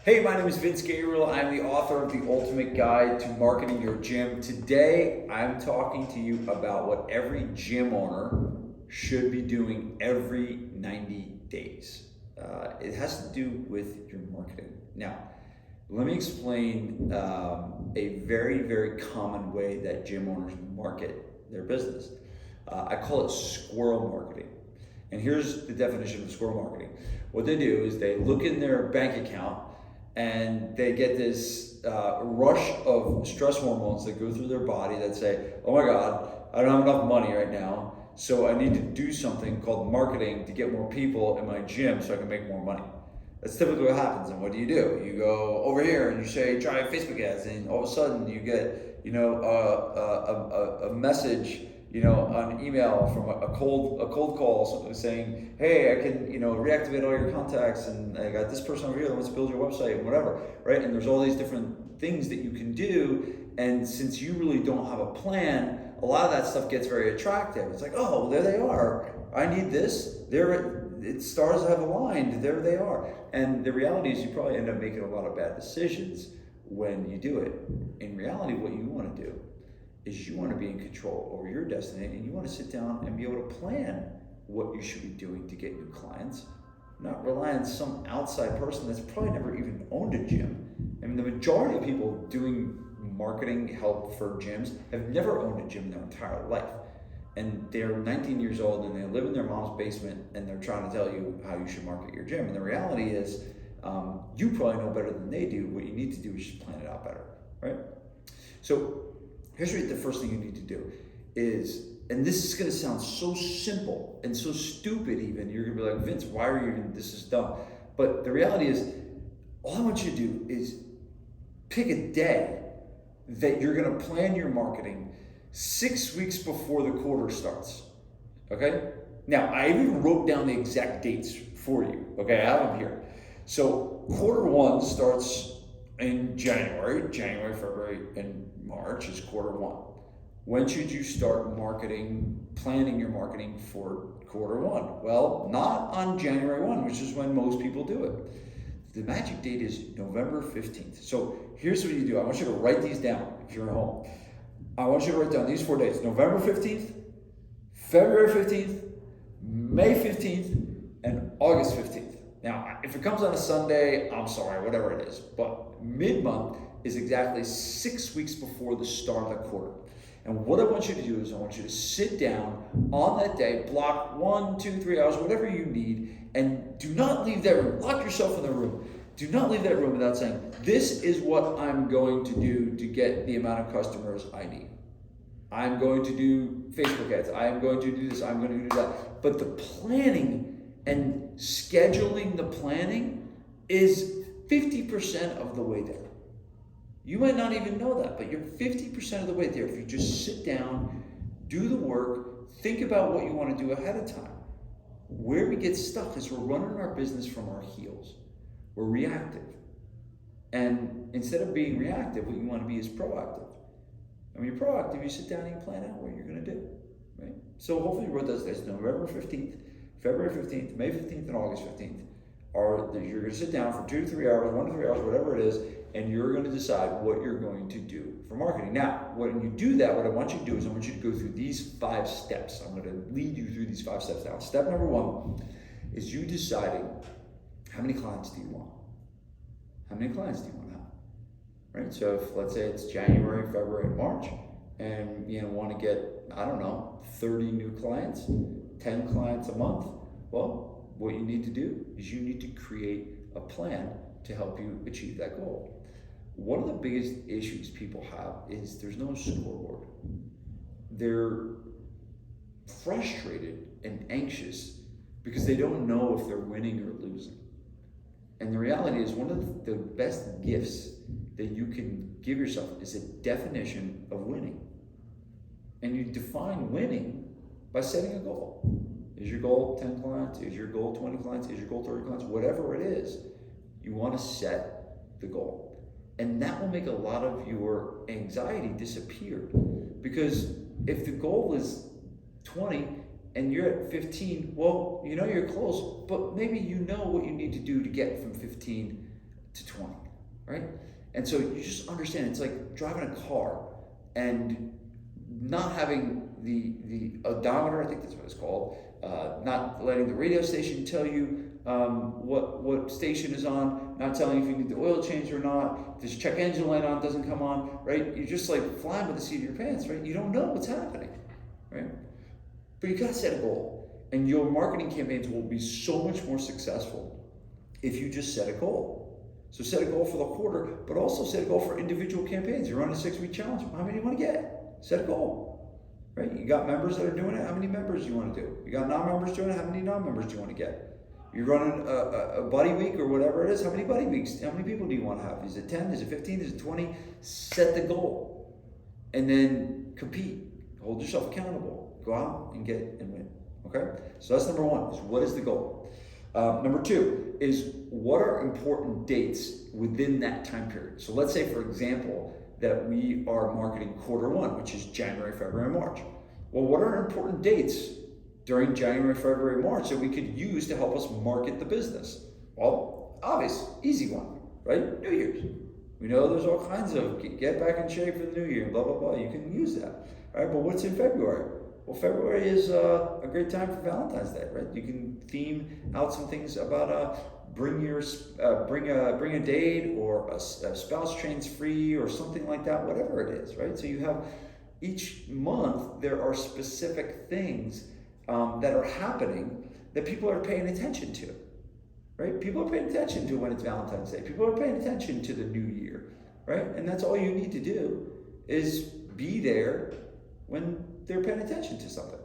Hey, my name is Vince Gabriel. I'm the author of The Ultimate Guide to Marketing Your Gym. Today, I'm talking to you about what every gym owner should be doing every 90 days. It has to do with your marketing. Now, let me explain a very, very common way that gym owners market their business. I call it squirrel marketing. And here's the definition of squirrel marketing. What they do is they look in their bank account and they get this rush of stress hormones that go through their body that say, oh my God, I don't have enough money right now, so I need to do something called marketing to get more people in my gym so I can make more money. That's typically what happens. And what do? You go over here and you say, try Facebook ads, and all of a sudden you get, a message, an email from a cold call saying, hey, I can, reactivate all your contacts, and I got this person over here that wants to build your website and whatever, right? And there's all these different things that you can do. And since you really don't have a plan, a lot of that stuff gets very attractive. It's like, oh, well, there they are. I need this. Stars have aligned. There they are. And the reality is you probably end up making a lot of bad decisions when you do it. In reality, what you want to do is you want to be in control over your destiny, and you want to sit down and be able to plan what you should be doing to get new clients, not rely on some outside person that's probably never even owned a gym. I mean, the majority of people doing marketing help for gyms have never owned a gym their entire life. And they're 19 years old and they live in their mom's basement and they're trying to tell you how you should market your gym. And the reality is, you probably know better than they do. What you need to do is just plan it out better, right? So here's what the first thing you need to do is, and this is going to sound so simple and so stupid even, you're going to be like, Vince, why are you even, this is dumb. But the reality is, all I want you to do is pick a day that you're going to plan your marketing 6 weeks before the quarter starts, okay? Now, I even wrote down the exact dates for you, okay? I have them here. So quarter one starts in January, February, and March is quarter one. When should you start planning your marketing for quarter one? Well, not on January 1, which is when most people do it. The magic date is November 15th. So here's what you do. I want you to write these down if you're at home. I want you to write down these 4 dates: November 15th, February 15th, May 15th, and August 15th. Now, if it comes on a Sunday, I'm sorry, whatever it is. But mid-month is exactly 6 weeks before the start of the quarter. And what I want you to do is I want you to sit down on that day, block 1, 2, 3 hours, whatever you need, and do not leave that room. Lock yourself in the room. Do not leave that room without saying, this is what I'm going to do to get the amount of customers I need. I'm going to do Facebook ads. I am going to do this. I'm going to do that. But the planning and scheduling the planning is 50% of the way there. You might not even know that, but you're 50% of the way there if you just sit down, do the work, think about what you want to do ahead of time. Where we get stuck is we're running our business from our heels. We're reactive. And instead of being reactive, what you want to be is proactive. And when you're proactive, you sit down and you plan out what you're going to do, right? So hopefully you wrote those days: November 15th, February 15th, May 15th, and August 15th. You're going to sit down for 2 to 3 hours, 1 to 3 hours, whatever it is, and you're going to decide what you're going to do for marketing. Now, when you do that, what I want you to do is I want you to go through these 5 steps. I'm going to lead you through these 5 steps now. Step number 1 is you deciding, how many clients do you want? How many clients do you want to have? Right? So if, let's say it's January, February, and March, and you want to get, 30 new clients, 10 clients a month, well, what you need to do is you need to create a plan to help you achieve that goal. One of the biggest issues people have is there's no scoreboard. They're frustrated and anxious because they don't know if they're winning or losing. And the reality is, one of the best gifts that you can give yourself is a definition of winning. And you define winning by setting a goal. Is your goal 10 clients? Is your goal 20 clients? Is your goal 30 clients? Whatever it is, you want to set the goal. And that will make a lot of your anxiety disappear. Because if the goal is 20 and you're at 15, well, you're close, but maybe you know what you need to do to get from 15 to 20, right? And so you just understand, it's like driving a car and not having the odometer, I think that's what it's called, not letting the radio station tell you what station is on, not telling you if you need the oil change or not, if this check engine light on doesn't come on, right? You're just like flying by the seat of your pants, right? You don't know what's happening, right? But you gotta set a goal, and your marketing campaigns will be so much more successful if you just set a goal. So set a goal for the quarter, but also set a goal for individual campaigns. You're running a 6-week challenge. How many do you want to get? Set a goal, right? You got members that are doing it. How many members do you want to do? You got non-members doing it. How many non-members do you want to get? You're running a buddy week or whatever it is. How many buddy weeks? How many people do you want to have? Is it 10? Is it 15? Is it 20? Set the goal, and then compete. Hold yourself accountable. Go out and get and win. Okay. So that's number one. Is what is the goal? Number two is what are important dates within that time period. So let's say, for example, that we are marketing quarter one, which is January, February, March. Well, what are important dates during January, February, March that we could use to help us market the business? Well, obvious, easy one, right? New Year's. We know there's all kinds of get back in shape for the new year, blah, blah, blah. You can use that, right? But what's in February? Well, February is a great time for Valentine's Day, right? You can theme out some things about bring a date, or a spouse trains free, or something like that, whatever it is, right? So you have each month there are specific things that are happening that people are paying attention to, right? People are paying attention to when it's Valentine's Day. People are paying attention to the new year, right? And that's all you need to do is be there when they're paying attention to something,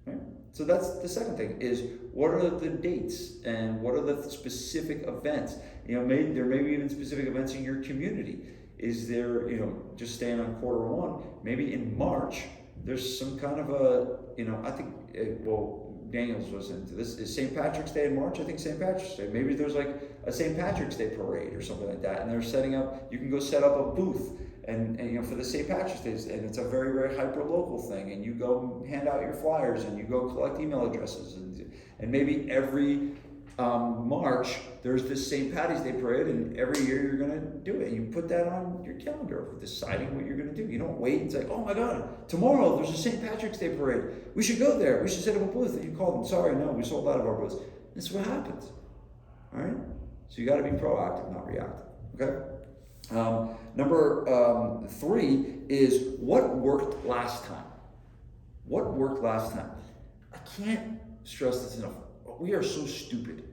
right? So that's the second thing, is what are the dates and what are the specific events? There may be even specific events in your community. Is there, just staying on quarter one, maybe in March, there's some kind of I think, Daniels was into this. Is St. Patrick's Day in March? I think St. Patrick's Day. Maybe there's like a St. Patrick's Day parade or something like that, and they're setting up, you can go set up a booth and for the St. Patrick's Day, and it's a very, very hyper-local thing, and you go hand out your flyers, and you go collect email addresses, and maybe every March there's this St. Patty's Day parade, and every year you're going to do it, and you put that on your calendar, deciding what you're going to do. You don't wait and say, oh my God, tomorrow there's a St. Patrick's Day parade, we should go there, we should set up a booth, and you call them, sorry, no, we sold out of our booths. This is what happens, all right? So you got to be proactive, not reactive, okay? Number three is what worked last time. What worked last time? I can't stress this enough. We are so stupid.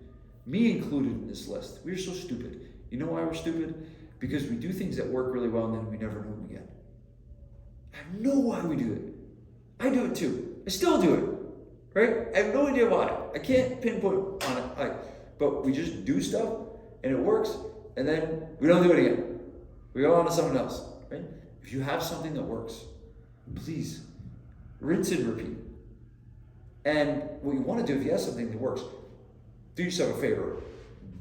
Me included in this list. We are so stupid. You know why we're stupid? Because we do things that work really well and then we never do them again. I know why we do it. I do it too. I still do it. Right? I have no idea why. I can't pinpoint on it. But we just do stuff and it works, and then we don't do it again. We go on to something else, right? If you have something that works, please rinse and repeat. And what you want to do, if you have something that works, do yourself a favor,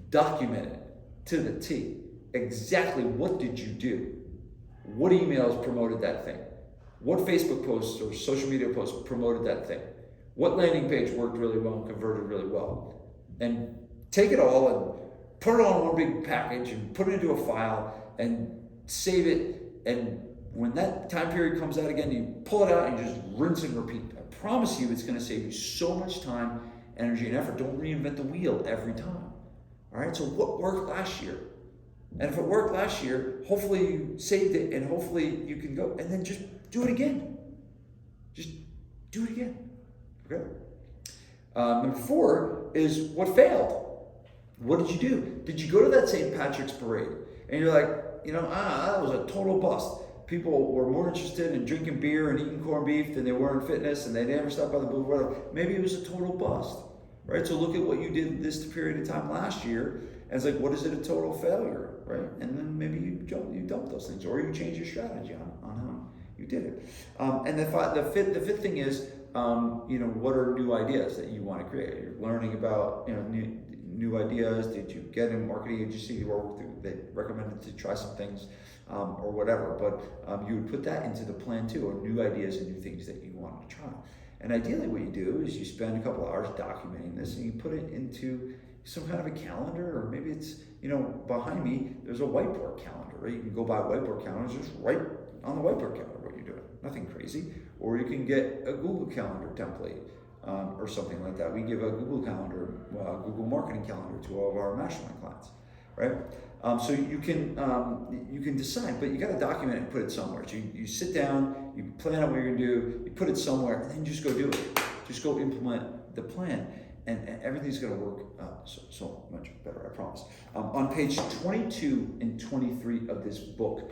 document it to the T. Exactly what did you do? What emails promoted that thing? What Facebook posts or social media posts promoted that thing? What landing page worked really well and converted really well? And take it all and put it on one big package and put it into a file and save it, and when that time period comes out again, you pull it out and you just rinse and repeat. I promise you it's going to save you so much time, energy, and effort. Don't reinvent the wheel every time. All right, so what worked last year? And if it worked last year, hopefully you saved it, and hopefully you can go and then just do it again. Just do it again. Okay? Number four is what failed. What did you do? Did you go to that St. Patrick's parade and you're like, that was a total bust. People were more interested in drinking beer and eating corned beef than they were in fitness, and they never stopped by the booth, whatever. Maybe it was a total bust, right? So look at what you did this period of time last year, and it's like, what is it, a total failure, right? And then maybe you dump those things, or you change your strategy on how you did it. And the fifth thing is, what are new ideas that you want to create? You're learning about, new ideas. Did you get a marketing agency you work with that recommended to try some things, or whatever? But you would put that into the plan too, or new ideas and new things that you want to try. And ideally what you do is you spend a couple hours documenting this, and you put it into some kind of a calendar, or maybe it's, behind me, there's a whiteboard calendar, right? You can go buy a whiteboard calendar, just write on the whiteboard calendar what you're doing, nothing crazy. Or you can get a Google Calendar template or something like that. We give a Google Calendar, Google Marketing Calendar to all of our mastermind clients, right? So you can decide, but you got to document it and put it somewhere. So you sit down, you plan out what you're gonna do, you put it somewhere, and then just go do it. Just go implement the plan, and everything's gonna work so much better, I promise. On page 22 and 23 of this book,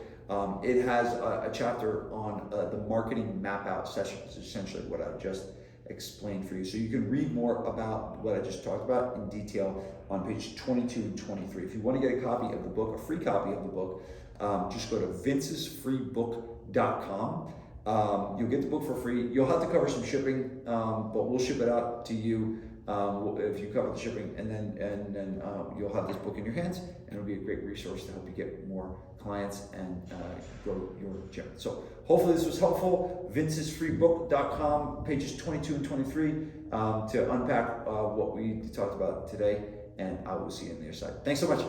it has a chapter on the marketing map out session. It's essentially what I just explained for you. So you can read more about what I just talked about in detail on page 22 and 23. If you want to get a copy of the book, a free copy of the book, just go to vincesfreebook.com. You'll get the book for free. You'll have to cover some shipping, but we'll ship it out to you if you cover the shipping, and then you'll have this book in your hands, and it'll be a great resource to help you get more clients and grow your gym. So hopefully this was helpful. vincesfreebook.com, pages 22 and 23 to unpack what we talked about today, and I will see you on the other side. Thanks so much.